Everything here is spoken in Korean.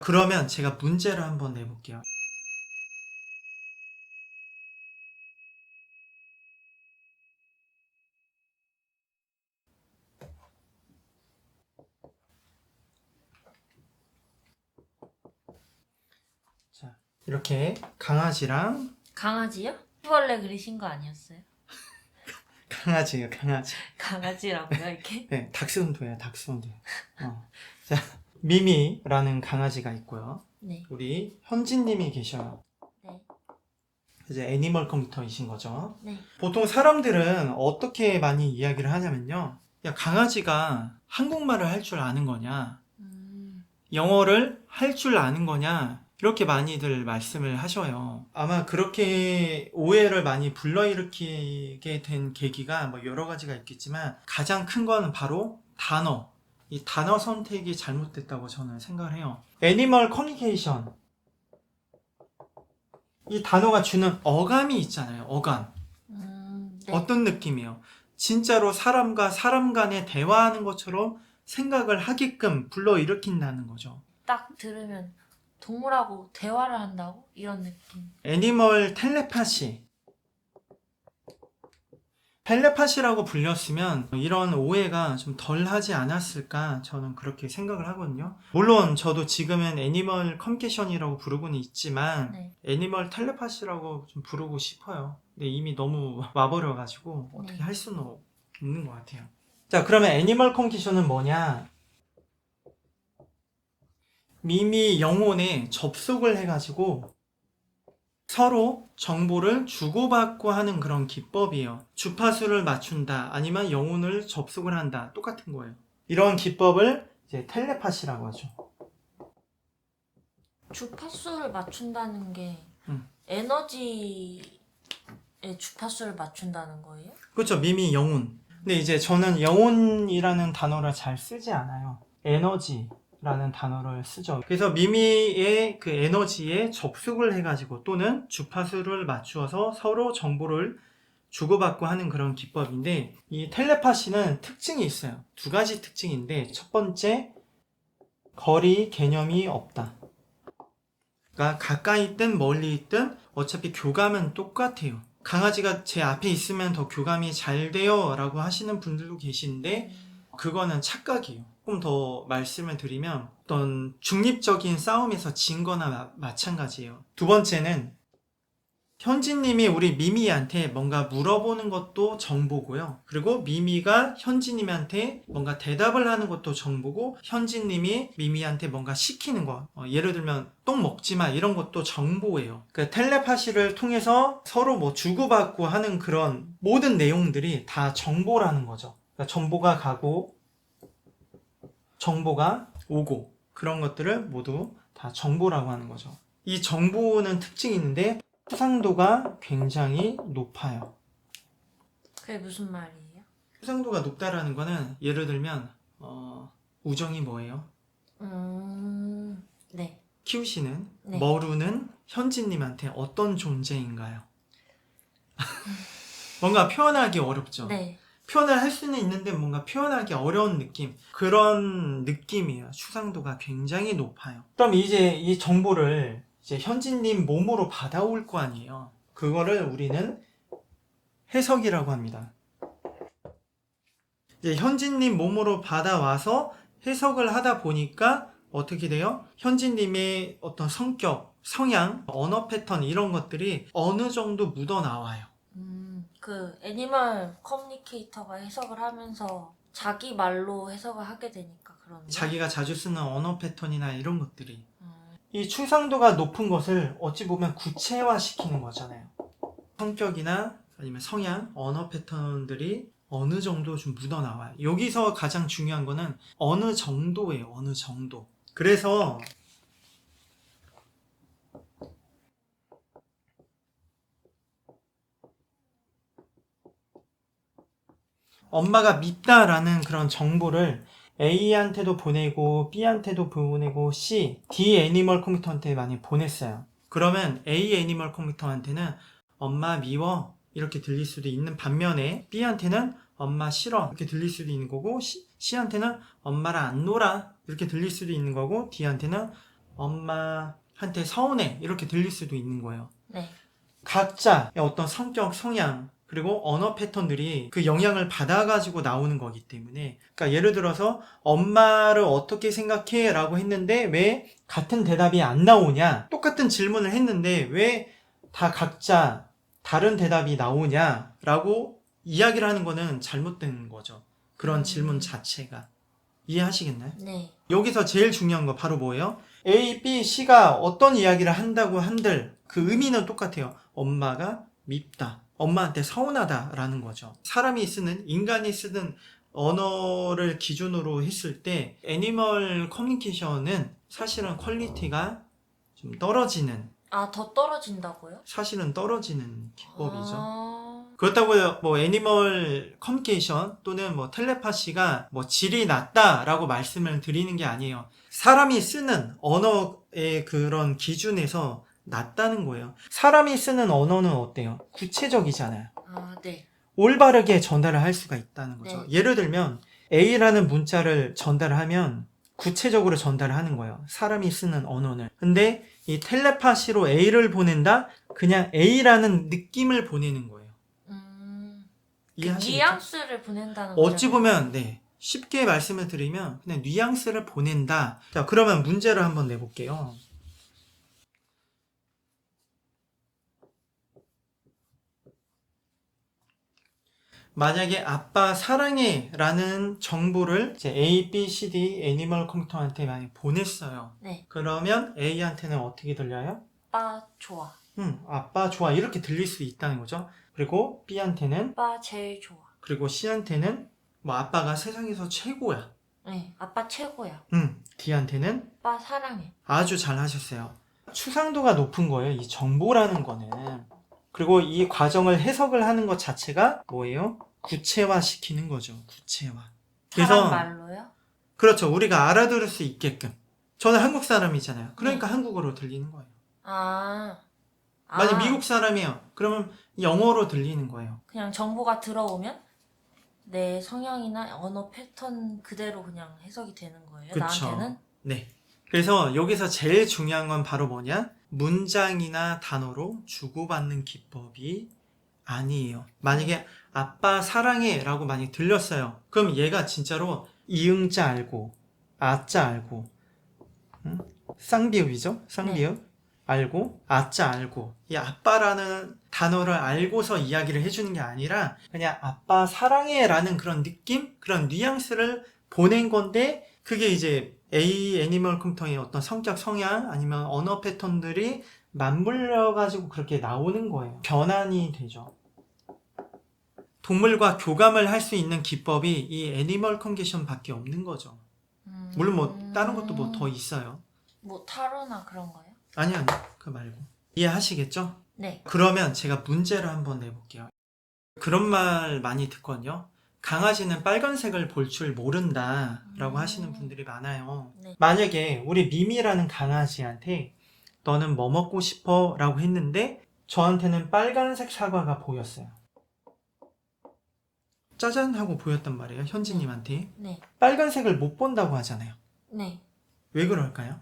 그러면 제가 문제를 한번 내볼게요. 자, 이렇게 강아지랑 강아지요? 수벌레 그리신 거 아니었어요? 강아지예요, 강아지. 강아지라고요, 이렇게? 네, 닥스훈드예요, 닥스훈드. 자, 미미라는 강아지가 있고요. 네. 우리 현진님이 계셔요. 네. 이제 애니멀 컴퓨터이신 거죠. 네. 보통 사람들은 어떻게 많이 이야기를 하냐면요. 야, 강아지가 한국말을 할 줄 아는 거냐? 영어를 할 줄 아는 거냐? 이렇게 많이들 말씀을 하셔요. 아마 그렇게 오해를 많이 불러일으키게 된 계기가 뭐 여러 가지가 있겠지만 가장 큰 거는 바로 단어. 이 단어 선택이 잘못됐다고 저는 생각을 해요. 애니멀 커뮤니케이션. 이 단어가 주는 어감이 있잖아요. 어감. 네. 어떤 느낌이에요? 진짜로 사람과 사람 간에 대화하는 것처럼 생각을 하게끔 불러일으킨다는 거죠. 딱 들으면 동물하고 대화를 한다고? 이런 느낌. 애니멀 텔레파시. 텔레파시라고 불렸으면 이런 오해가 좀 덜 하지 않았을까 저는 그렇게 생각을 하거든요. 물론 저도 지금은 애니멀 커뮤니케이션이라고 부르고는 있지만 네. 애니멀 텔레파시라고 좀 부르고 싶어요. 근데 이미 너무 와버려가지고 어떻게 네. 할 수는 없는 것 같아요. 자, 그러면 애니멀 커뮤니케이션은 뭐냐? 미미 영혼에 접속을 해가지고 서로 정보를 주고받고 하는 그런 기법이에요. 주파수를 맞춘다, 아니면 영혼을 접속을 한다. 똑같은 거예요. 이런 기법을 이제 텔레파시라고 하죠. 주파수를 맞춘다는 게 음. 에너지의 주파수를 맞춘다는 거예요? 그렇죠. 미미 영혼. 근데 이제 저는 영혼이라는 단어를 잘 쓰지 않아요. 에너지라는 단어를 쓰죠. 그래서 미미의 그 에너지에 접속을 해가지고 또는 주파수를 맞추어서 서로 정보를 주고받고 하는 그런 기법인데, 이 텔레파시는 특징이 있어요. 두 가지 특징인데, 첫 번째, 거리 개념이 없다. 그러니까 가까이 있든 멀리 있든 어차피 교감은 똑같아요. 강아지가 제 앞에 있으면 더 교감이 잘 돼요 라고 하시는 분들도 계신데, 그거는 착각이에요. 조금 더 말씀을 드리면 어떤 중립적인 싸움에서 진 거나 마찬가지예요. 두 번째는 현지님이 우리 미미한테 뭔가 물어보는 것도 정보고요. 그리고 미미가 현지님한테 뭔가 대답을 하는 것도 정보고, 현지님이 미미한테 뭔가 시키는 거, 예를 들면 똥 먹지 마 이런 것도 정보예요. 그 텔레파시를 통해서 서로 뭐 주고받고 하는 그런 모든 내용들이 다 정보라는 거죠. 그러니까 정보가 가고 정보가 오고 그런 것들을 모두 다 정보라고 하는 거죠. 이 정보는 특징이 있는데 해상도가 굉장히 높아요. 그게 무슨 말이에요? 해상도가 높다라는 거는 예를 들면 우정이 뭐예요? 네. 키우시는 네. 머루는 현진님한테 어떤 존재인가요? 뭔가 표현하기 어렵죠? 네. 표현을 할 수는 있는데 뭔가 표현하기 어려운 느낌, 그런 느낌이에요. 추상도가 굉장히 높아요. 그럼 이제 이 정보를 이제 현진님 몸으로 받아올 거 아니에요. 그거를 우리는 해석이라고 합니다. 이제 현진님 몸으로 받아와서 해석을 하다 보니까 어떻게 돼요? 현진님의 어떤 성격, 성향, 언어 패턴 이런 것들이 어느 정도 묻어나와요. 그 애니멀 커뮤니케이터가 해석을 하면서 자기 말로 해석을 하게 되니까 그런 자기가 자주 쓰는 언어 패턴이나 이런 것들이. 이 추상도가 높은 것을 어찌 보면 구체화시키는 거잖아요. 성격이나 아니면 성향, 언어 패턴들이 어느 정도 좀 묻어나와요. 여기서 가장 중요한 거는 어느 정도예요. 어느 정도. 그래서 엄마가 밉다라는 그런 정보를 A한테도 보내고 B한테도 보내고 D 애니멀 컴퓨터한테 많이 보냈어요. 그러면 A 애니멀 컴퓨터한테는 엄마 미워 이렇게 들릴 수도 있는 반면에 B한테는 엄마 싫어 이렇게 들릴 수도 있는 거고, C한테는 엄마랑 안 놀아 이렇게 들릴 수도 있는 거고, D한테는 엄마한테 서운해 이렇게 들릴 수도 있는 거예요. 네. 각자의 어떤 성격, 성향 그리고 언어 패턴들이 그 영향을 받아가지고 나오는 거기 때문에, 그러니까 예를 들어서 엄마를 어떻게 생각해? 라고 했는데 왜 같은 대답이 안 나오냐? 똑같은 질문을 했는데 왜 다 각자 다른 대답이 나오냐? 라고 이야기를 하는 거는 잘못된 거죠. 그런 질문 자체가. 이해하시겠나요? 네. 여기서 제일 중요한 거 바로 뭐예요? A, B, C가 어떤 이야기를 한다고 한들 그 의미는 똑같아요. 엄마가 밉다. 엄마한테 서운하다 라는 거죠. 사람이 쓰는, 인간이 쓰는 언어를 기준으로 했을 때 애니멀 커뮤니케이션은 사실은 퀄리티가 좀 떨어지는, 아, 더 떨어진다고요? 사실은 떨어지는 기법이죠. 아, 그렇다고 뭐 애니멀 커뮤니케이션 또는 뭐 텔레파시가 뭐 질이 낮다라고 말씀을 드리는 게 아니에요. 사람이 쓰는 언어의 그런 기준에서 낮다는 거예요. 사람이 쓰는 언어는 어때요? 구체적이잖아요. 아, 네. 올바르게 전달을 할 수가 있다는 거죠. 네. 예를 들면 A라는 문자를 전달하면 구체적으로 전달을 하는 거예요. 사람이 쓰는 언어는. 근데 이 텔레파시로 A를 보낸다? 그냥 A라는 느낌을 보내는 거예요. 이해하시겠죠? 뉘앙스를 보낸다는 어찌 거잖아요. 보면 네, 쉽게 말씀을 드리면 그냥 뉘앙스를 보낸다. 자, 그러면 문제를 한번 내볼게요. 만약에 아빠 사랑해 라는 정보를 이제 A, B, C, D 애니멀 컴퓨터한테 많이 보냈어요. 네. 그러면 A한테는 어떻게 들려요? 아빠 좋아. 아빠 좋아 이렇게 들릴 수 있다는 거죠. 그리고 B한테는, 아빠 제일 좋아. 그리고 C한테는 뭐 아빠가 세상에서 최고야. 네. 아빠 최고야. D한테는 아빠 사랑해. 아주 잘 하셨어요. 추상도가 높은 거예요. 이 정보라는 거는. 그리고 이 과정을 해석을 하는 것 자체가 뭐예요? 구체화 시키는 거죠. 구체화. 사람 말로요? 그렇죠. 우리가 알아들을 수 있게끔. 저는 한국 사람이잖아요. 그러니까 한국어로 들리는 거예요. 아. 만약 미국 사람이에요. 그러면 영어로 들리는 거예요. 그냥 정보가 들어오면 내 성향이나 언어 패턴 그대로 그냥 해석이 되는 거예요. 그쵸. 나한테는? 네. 그래서 여기서 제일 중요한 건 바로 뭐냐? 문장이나 단어로 주고받는 기법이 아니에요. 만약에 아빠 사랑해 라고 많이 들렸어요. 그럼 얘가 진짜로 이응자 알고 아자 알고 쌍비읍이죠? 쌍비읍 알고 아자 알고 이 아빠라는 단어를 알고서 이야기를 해주는 게 아니라 그냥 아빠 사랑해 라는 그런 느낌? 그런 뉘앙스를 보낸 건데 그게 이제 A 애니멀 컴퓨터의 어떤 성격 성향 아니면 언어 패턴들이 맞물려 가지고 그렇게 나오는 거예요. 변환이 되죠. 동물과 교감을 할 수 있는 기법이 이 애니멀 커뮤니케이션 밖에 없는 거죠. 물론 뭐 다른 것도 뭐 더 있어요. 뭐 타로나 그런 거요? 아니 그거 말고. 이해하시겠죠? 네. 그러면 제가 문제를 한번 내볼게요. 그런 말 많이 듣거든요. 강아지는 빨간색을 볼 줄 모른다 라고 하시는 분들이 많아요. 네. 만약에 우리 미미라는 강아지한테 너는 뭐 먹고 싶어? 라고 했는데 저한테는 빨간색 사과가 보였어요. 짜잔 하고 보였단 말이에요. 현지님한테. 네. 빨간색을 못 본다고 하잖아요. 네. 왜 그럴까요?